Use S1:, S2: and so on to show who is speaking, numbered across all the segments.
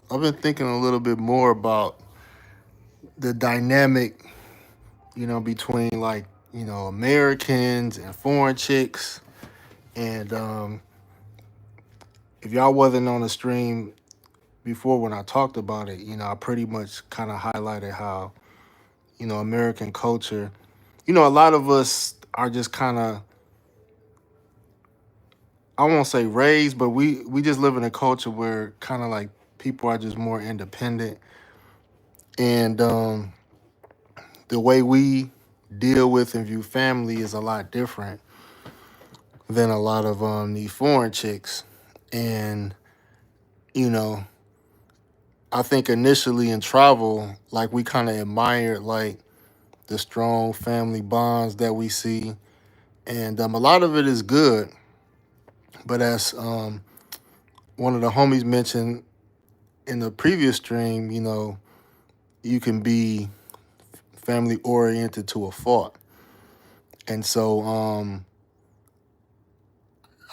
S1: I've been thinking a little bit more about the dynamic, between like, Americans and foreign chicks. And if y'all wasn't on the stream before when I talked about it, I pretty much kind of highlighted how, American culture, a lot of us are just kind of, I won't say raised, but we just live in a culture where kind of like people are just more independent. And the way we deal with and view family is a lot different than a lot of these foreign chicks. And, you know, I think initially in travel, like we kind of admired like the strong family bonds that we see. And a lot of it is good. But as one of the homies mentioned in the previous stream, you can be family oriented to a fault. And so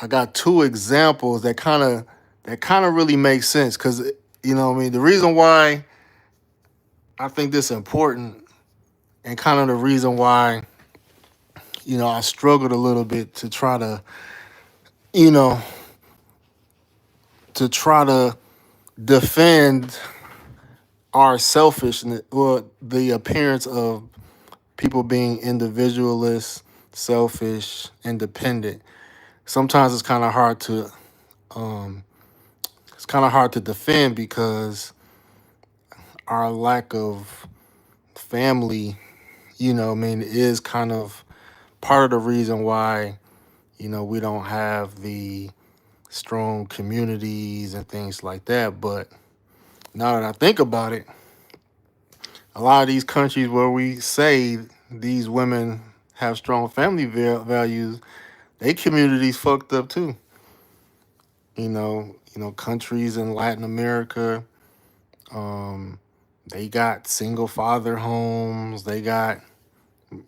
S1: I got two examples that kind of really make sense because the reason why I think this is important and kind of the reason why I struggled a little bit to try to you know to defend our selfishness or the appearance of people being individualist, selfish, independent. Sometimes um, it's kind of hard to defend because our lack of family, is kind of part of the reason why we don't have the strong communities and things like that. But now that I think about it, a lot of these countries where we say these women have strong family values, they communities fucked up too. Countries in Latin America, um, they got single father homes, they got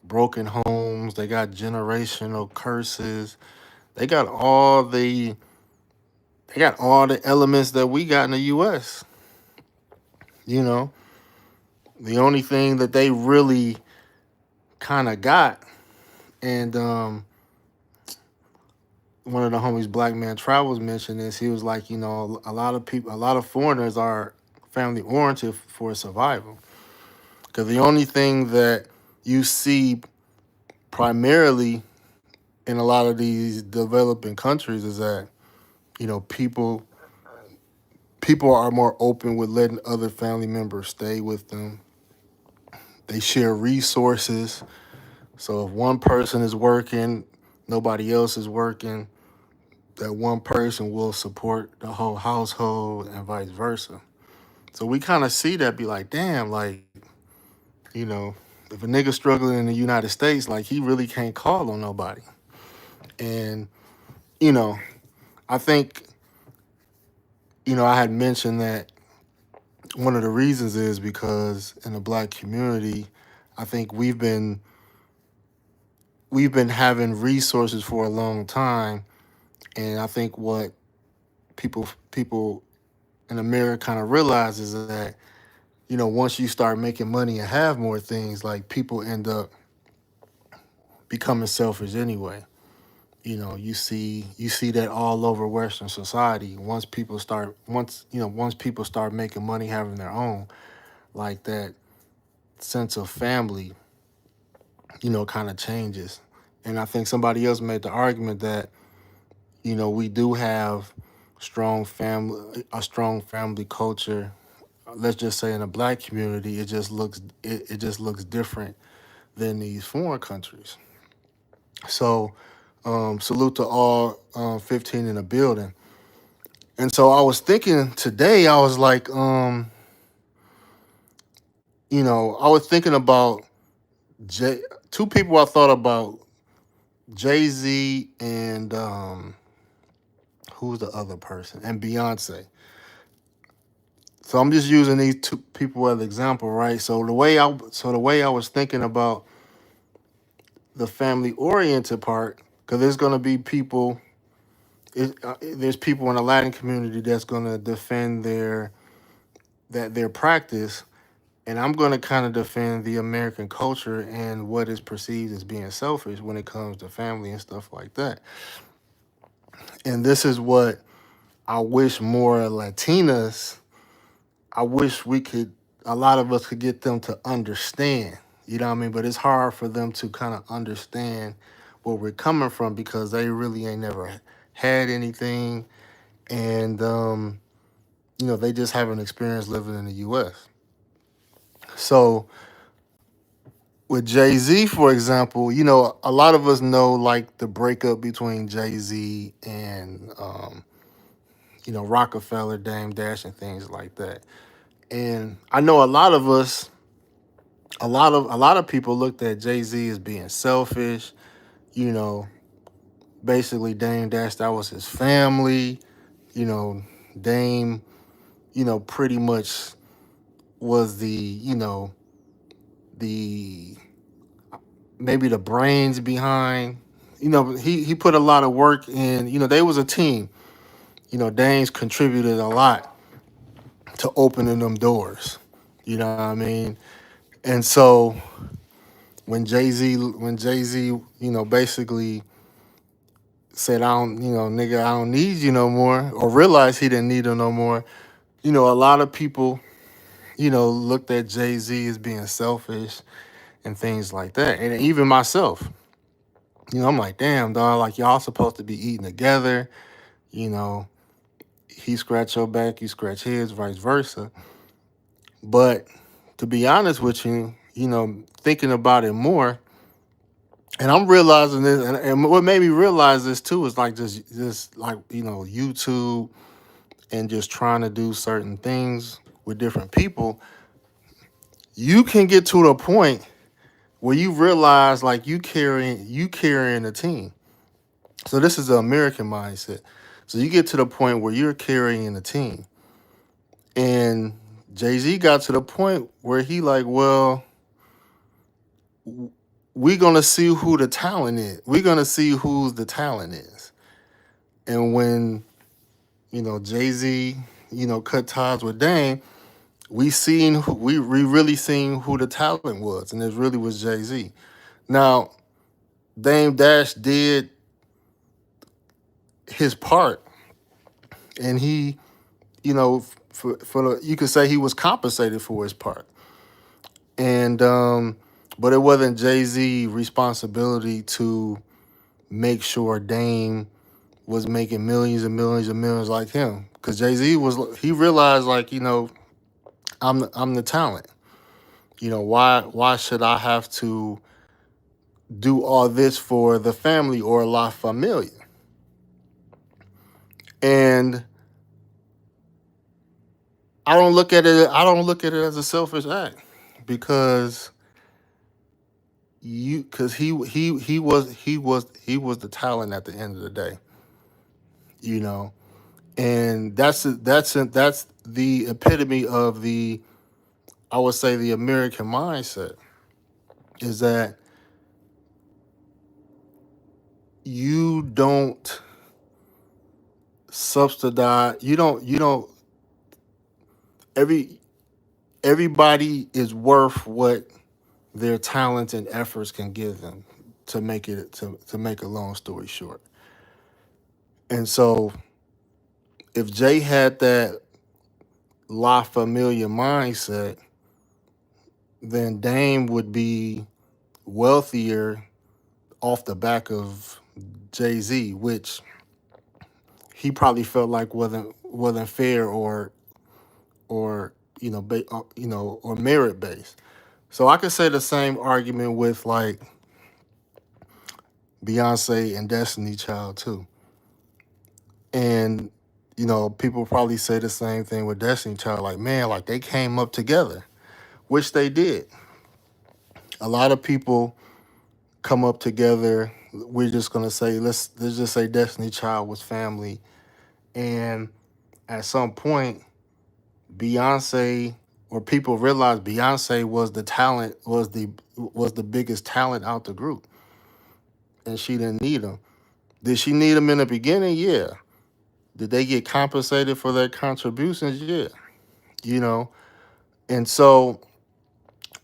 S1: broken homes, they got generational curses, they got all the elements that we got in the U.S. You know, the only thing that they really kind of got, and one of the homies, Black Man Travels, mentioned this. He was like, a lot of people, a lot of foreigners are family oriented for survival because the only thing that you see primarily in a lot of these developing countries is that people are more open with letting other family members stay with them. They share resources. So if one person is working, nobody else is working, that one person will support the whole household and vice versa. So we kind of see that, be like, damn, like, you know, if a nigga struggling in the United States, like he really can't call on nobody. And, you know, I think, I had mentioned that one of the reasons is because in the black community, I think we've been having resources for a long time. And I think what people in America kind of realize is that, once you start making money and have more things, like people end up becoming selfish anyway. You see that all over Western society. Once people start making money, having their own, like that sense of family, kind of changes. And I think somebody else made the argument that we do have a strong family culture. Let's just say in a black community, it just looks different than these foreign countries. So salute to all 15 in the building. And so I was thinking today, I was like, I was thinking about J- two people I thought about, Jay-Z and who's the other person? And Beyonce. So I'm just using these two people as an example, right? So the way I was thinking about the family oriented part, because there's gonna be there's people in the Latin community that's gonna defend their that their practice, and I'm going to kind of defend the American culture and what is perceived as being selfish when it comes to family and stuff like that. And this is what I wish more Latinas, I wish we could, a lot of us could get them to understand, you know what I mean? But it's hard for them to kind of understand where we're coming from because they really ain't never had anything. And, they just haven't experienced living in the US. So with Jay Z, for example, a lot of us know like the breakup between Jay Z and, Rockefeller, Dame Dash, and things like that. And I know a lot of us, a lot of people looked at Jay Z as being selfish. You know, basically Dame Dash, that was his family. You know, Dame, pretty much was the maybe the brains behind. He put a lot of work in. They was a team. Dame's contributed a lot to opening them doors. You know what I mean? And so when Jay Z, basically said, I don't, nigga, I don't need you no more, or realized he didn't need him no more, a lot of people, looked at Jay-Z as being selfish and things like that. And even myself, I'm like, damn, dog, like y'all supposed to be eating together, you know, he scratch your back, you scratch his, vice versa. But to be honest with you, thinking about it more, and I'm realizing this, and what made me realize this too is like just like YouTube and just trying to do certain things with different people. You can get to the point where you realize like you carrying a team. So this is the American mindset. So you get to the point where you're carrying a team, and Jay-Z got to the point where he like, well, we're gonna see who the talent is. We're gonna see who's the talent is. And when Jay-Z, cut ties with Dame, we really seen who the talent was, and it really was Jay-Z. Now, Dame Dash did his part, and he, you could say he was compensated for his part, and but it wasn't Jay-Z responsibility to make sure Dame was making millions and millions and millions like him, because Jay-Z he realized like I'm the talent. Why should I have to do all this for the family or La Familia? And I don't look at it as a selfish act, because he was the talent at the end of the day, you know. And that's the epitome of the, I would say, the American mindset, is that you don't subsidize, you don't every everybody is worth what their talents and efforts can give them, to make a long story short. And so if Jay had that La Familia mindset, then Dame would be wealthier off the back of Jay-Z, which he probably felt like wasn't fair, or or merit based. So I could say the same argument with like Beyonce and Destiny Child too. And people probably say the same thing with Destiny Child, like, man, like they came up together, which they did. A lot of people come up together. We're just gonna say, let's just say Destiny Child was family, and at some point, Beyonce, or people realized Beyonce was the talent, was the biggest talent out the group, and she didn't need him. Did she need him in the beginning? Yeah. Did they get compensated for their contributions? Yeah. you know. And so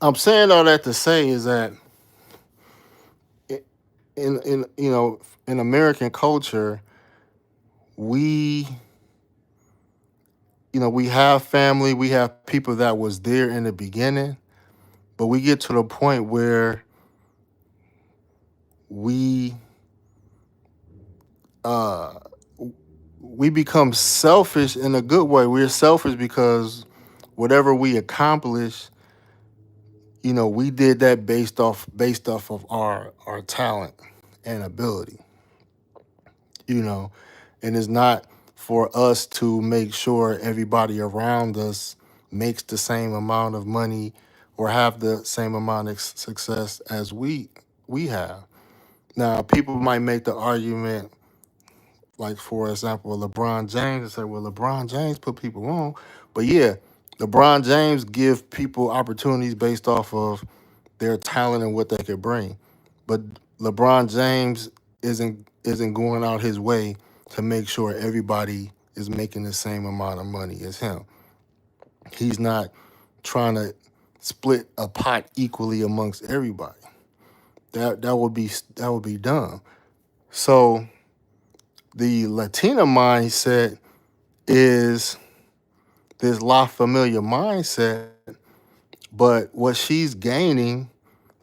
S1: I'm saying all that to say is that in in American culture, we we have family, we have people that was there in the beginning, but we get to the point where we uh we become selfish in a good way. We're selfish because whatever we accomplish, we did that based off of our talent and ability, you know, and it's not for us to make sure everybody around us makes the same amount of money or have the same amount of success as we have. Now, people might make the argument, like for example, LeBron James, and say, "Well, LeBron James put people on," but yeah, LeBron James give people opportunities based off of their talent and what they could bring. But LeBron James isn't going out his way to make sure everybody is making the same amount of money as him. He's not trying to split a pot equally amongst everybody. That would be dumb. So the Latina mindset is this La Familia mindset, but what she's gaining,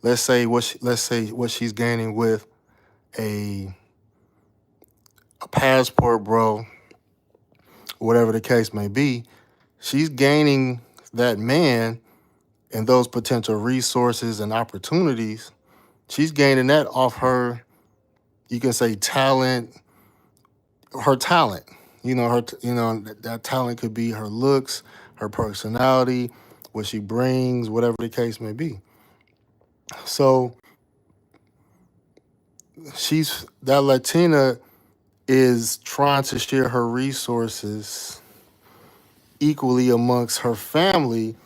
S1: let's say what she's gaining with a passport, bro, whatever the case may be, she's gaining that man and those potential resources and opportunities. She's gaining that off her, you can say talent, her talent. That talent could be her looks, her personality, what she brings, whatever the case may be. So she's that Latina is trying to share her resources equally amongst her family,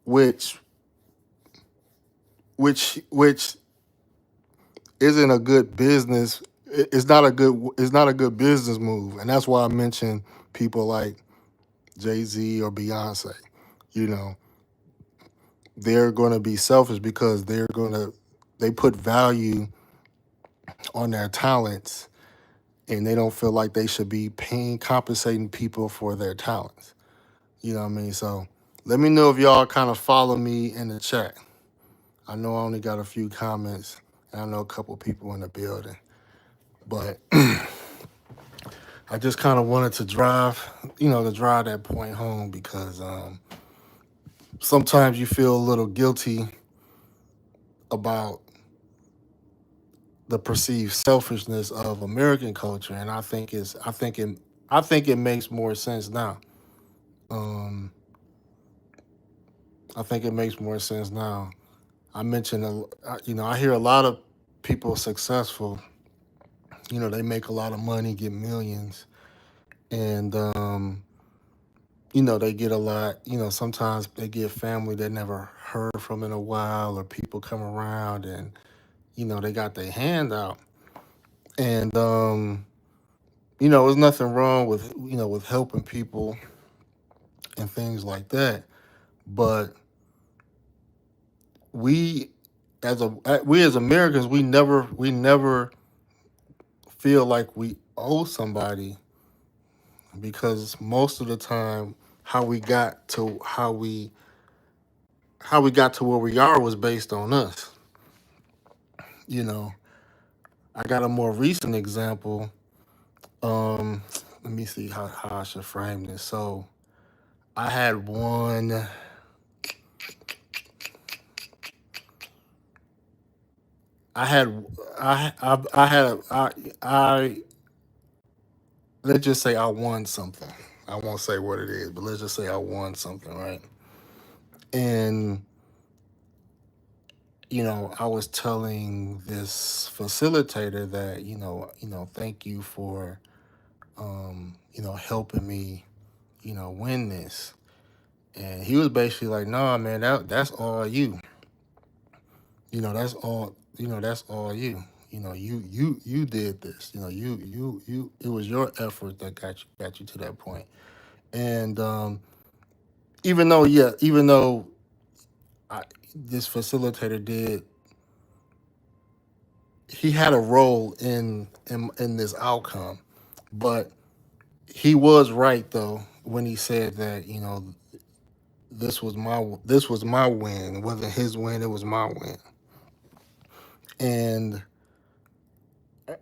S1: which which isn't a good business. It's not a good business move, and that's why I mentioned people like Jay-Z or Beyonce. You know, they're going to be selfish because they put value on their talents, and they don't feel like they should be compensating people for their talents. You know what I mean? So let me know if y'all kind of follow me in the chat. I know I only got a few comments, and I know a couple people in the building, but I just kind of wanted to drive that point home because sometimes you feel a little guilty about the perceived selfishness of American culture, and I think it makes more sense now. Um, I think it makes more sense now. I mentioned, I hear a lot of people successful. They make a lot of money, get millions, and they get a lot. Sometimes they get family they never heard from in a while, or people come around and they got their hand out, and there's nothing wrong with helping people and things like that. But we we as Americans, we never feel like we owe somebody, because most of the time how we got to where we are was based on us. You know, I got a more recent example. Um, Let me see how I should frame this. So I had one. I had I had I let's just say I won something. I won't say what it is, but let's just say I won something, right? And I was telling this facilitator that thank you for helping me win this. And he was basically like, "Nah, man, that's all you. That's all you. You did this. It was your effort that got you to that point." And even though I, this facilitator did, he had a role in this outcome, but he was right though when he said that this was my win. It wasn't his win, it was my win, and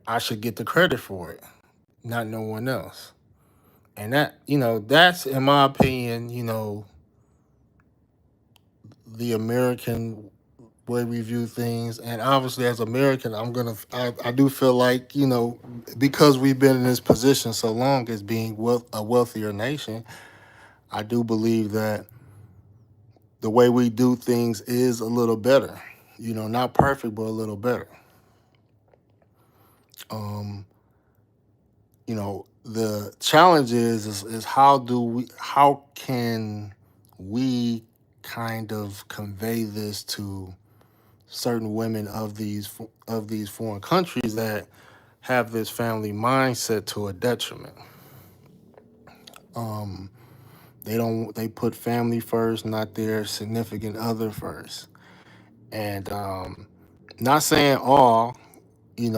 S1: I should get the credit for it, not no one else. And that's in my opinion, the American way we view things. And obviously, as American, I do feel like because we've been in this position so long as being a wealthier nation, I do believe that the way we do things is a little better. Not perfect, but a little better. Um, the challenge is how can we kind of convey this to certain women of these foreign countries that have this family mindset to a detriment. Um, they put family first, not their significant other first. And not saying all, in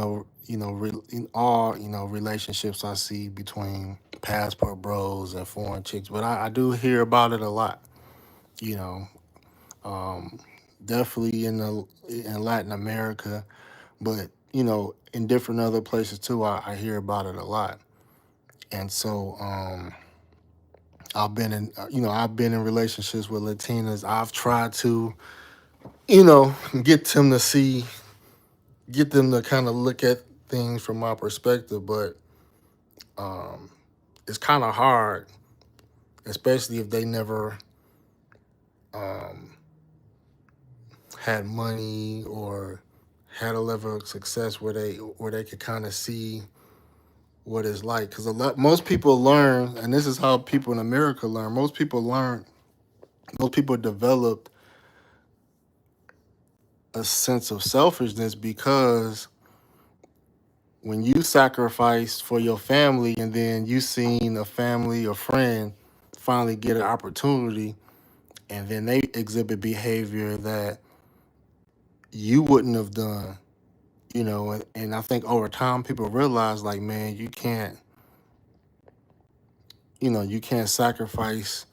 S1: all relationships I see between passport bros and foreign chicks, but I do hear about it a lot. You know, um, definitely in Latin America, but in different other places too. I hear about it a lot, and so I've been in relationships with Latinas. I've tried to you know get them to see get them to kind of look at things from my perspective, but um, it's kind of hard, especially if they never um, had money or had a level of success where they could kind of see what it's like. Because most people learn, and this is how people in America learn. Most people develop a sense of selfishness because when you sacrifice for your family and then you seen a family or friend finally get an opportunity and then they exhibit behavior that you wouldn't have done, and I think over time people realize like, man, you can't sacrifice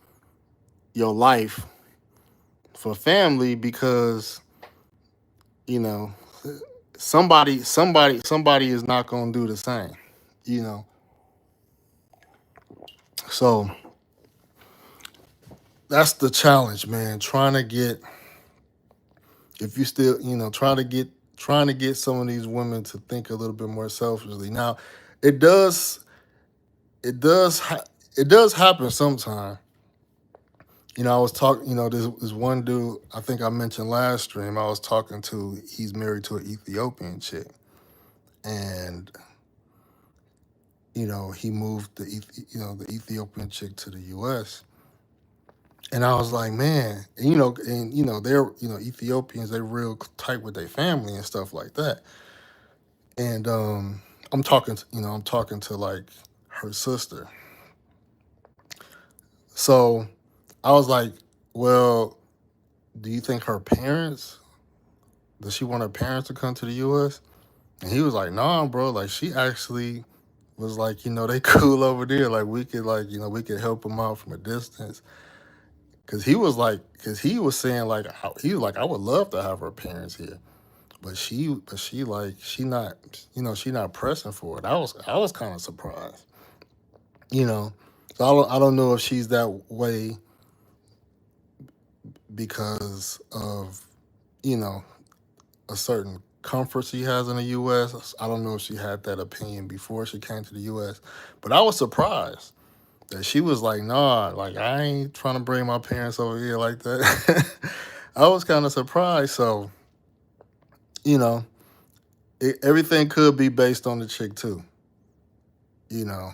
S1: your life for family because, you know, somebody is not going to do the same, you know. So that's the challenge, man. Trying to get if you still, trying to get some of these women to think a little bit more selfishly. Now, it does it does ha- it does happen sometimes. I was talking, this one dude I think I mentioned last stream. I was talking to. He's married to an Ethiopian chick, and he moved the Ethiopian chick to the U.S. And I was like, man, they're Ethiopians. They're real tight with their family and stuff like that. And I'm talking to like her sister. So I was like, well, do you think her parents? Does she want her parents to come to the U.S.? And he was like, nah, bro. Like she actually was like, they cool over there. Like we could we could help them out from a distance. Cause he was saying like, he was like, I would love to have her parents here, but she not pressing for it. I was kind of surprised, you know. So I don't know if she's that way because of you know a certain comfort she has in the U.S. I don't know if she had that opinion before she came to the U.S. But I was surprised that she was like, nah, like I ain't trying to bring my parents over here like that. I was kind of surprised. So, you know, everything could be based on the chick too. You know,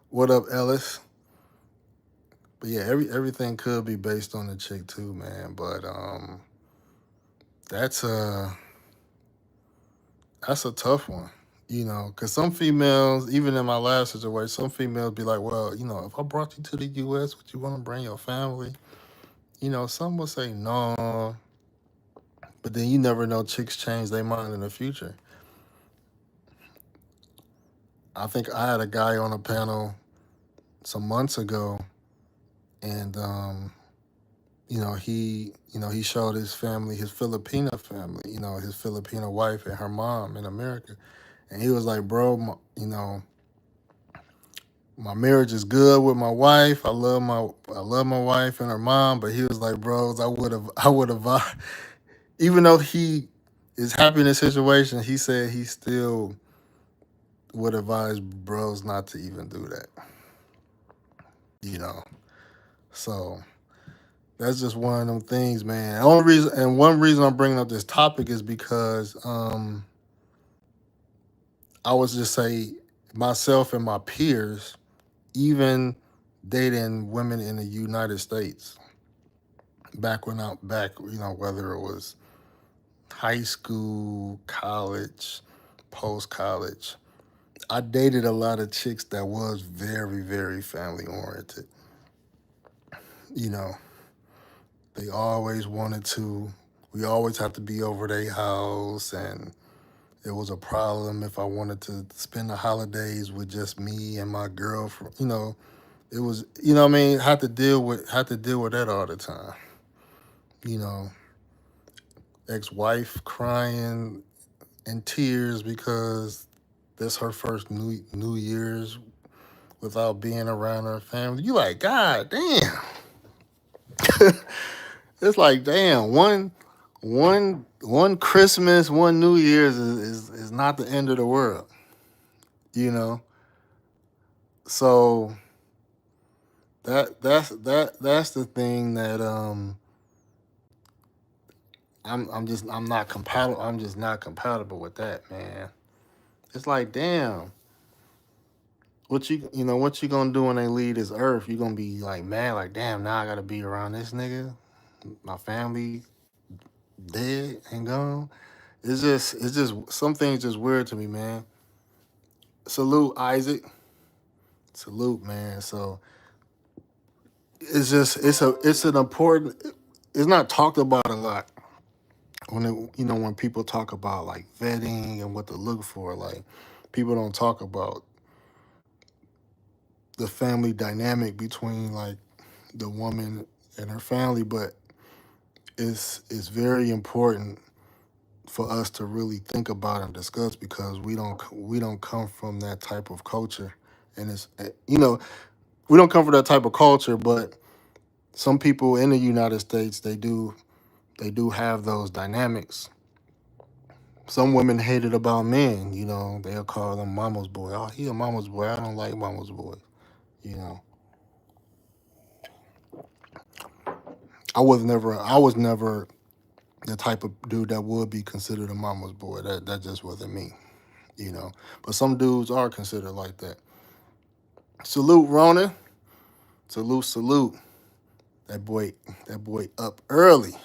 S1: what up, Ellis? But yeah, everything could be based on the chick too, man. But that's a that's a tough one. Because some females, even in my last situation, some females be like, well, if I brought you to the U.S., would you want to bring your family? some will say no, but then you never know. Chicks change their mind in the future. I think I had a guy on a panel some months ago, and he showed his family, his Filipino family, his Filipino wife and her mom in America, and he was like, "Bro, my marriage is good with my wife. I love my wife and her mom." But he was like, "Bros, I would have, even though he is happy in this situation, he said he still would advise bros not to even do that." You know, so that's just one of them things, man. The only reason, and one reason I'm bringing up this topic is because I was just say myself and my peers, even dating women in the United States, whether it was high school, college, post college, I dated a lot of chicks that was very, very family oriented. You know, they always wanted to. We always had to be over their house, and it was a problem if I wanted to spend the holidays with just me and my girlfriend. It was. What I mean, had to deal with that all the time. You know, ex-wife crying in tears because this her first New Year's without being around her family. You like, God damn. It's like, damn, one Christmas, one New Year's is not the end of the world, you know. So that's the thing that I'm just not compatible with that, man. It's like, damn, what you gonna do when they leave this earth? You gonna be like mad, like, damn, now I gotta be around this nigga. My family dead and gone. It's just some things just weird to me, man. Salute, Isaac. Salute, man. So it's an important. It's not talked about a lot when people talk about like vetting and what to look for. Like, people don't talk about the family dynamic between like the woman and her family, but it's very important for us to really think about and discuss, because we don't come from that type of culture. And we don't come from that type of culture, but some people in the United States, they do have those dynamics. Some women hate it about men. They'll call them mama's boy. Oh, he a mama's boy. I don't like mama's boy. You know, I was never the type of dude that would be considered a mama's boy. That just wasn't me. But some dudes are considered like that. Salute, Ronan. Salute, salute. That boy up early.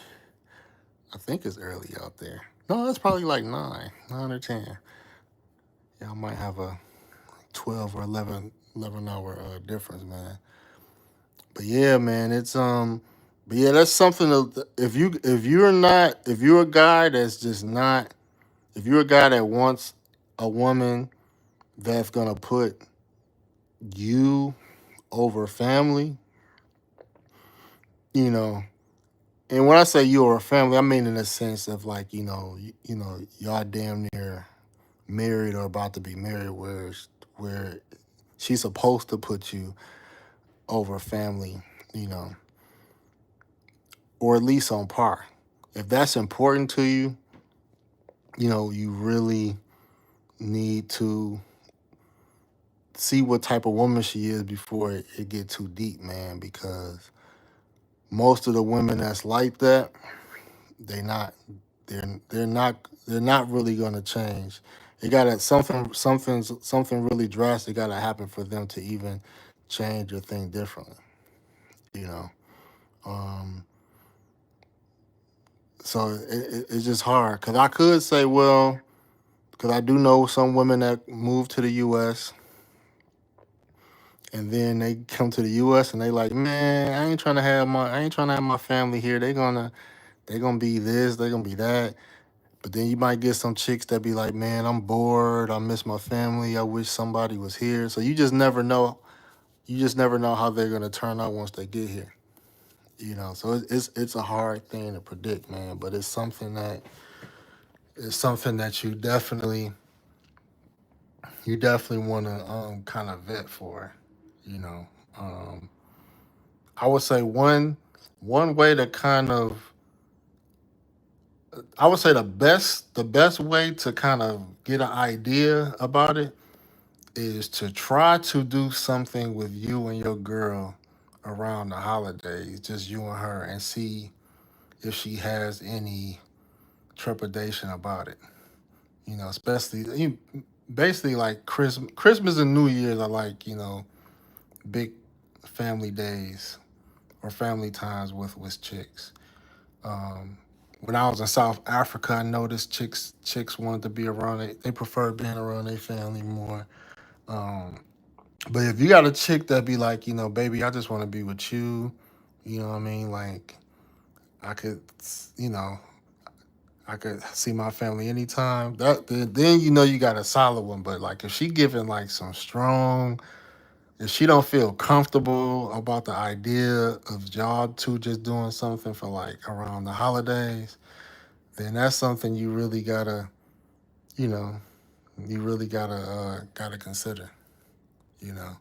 S1: I think it's early out there. No, it's probably like 9 or 10. Yeah, I might have a 12 or 11 hour difference, man. But yeah, man, but yeah, that's something that if you're a guy that's just not, if you're a guy that wants a woman that's gonna put you over family, you know, and when I say you over family, I mean in the sense of like, y'all damn near married or about to be married, where she's supposed to put you over family, you know, or at least on par. If that's important to you, you really need to see what type of woman she is before it get too deep, man. Because most of the women that's like that, they not, they're not really gonna change. It gotta something really drastic gotta happen for them to even change or think differently. You know. Um, so it's just hard, because I could say, well, because I do know some women that moved to the U.S. and then they come to the US and they like, man, I ain't trying to have my family here. They gonna be this, they gonna be that. But then you might get some chicks that be like, man, I'm bored, I miss my family, I wish somebody was here. So you just never know. You just never know how they're gonna turn out once they get here. So it's a hard thing to predict, man. But it's something that you definitely want to kind of vet for. You know, um, I would say one way to kind of I would say the best way to kind of get an idea about it is to try to do something with you and your girl around the holidays, just you and her, and see if she has any trepidation about it. Especially basically like Christmas and New Year's are like big family days or family times with chicks. Um, when I was in South Africa, I noticed chicks wanted to be around it. They prefer being around their family more. Um, but if you got a chick that be like, baby, I just want to be with you. You know what I mean? Like I could, you know, I could see my family anytime. Then you got a solid one. But like if she giving like some strong, if she don't feel comfortable about the idea of y'all two just doing something for like around the holidays, then that's something you know, you really gotta consider. You know.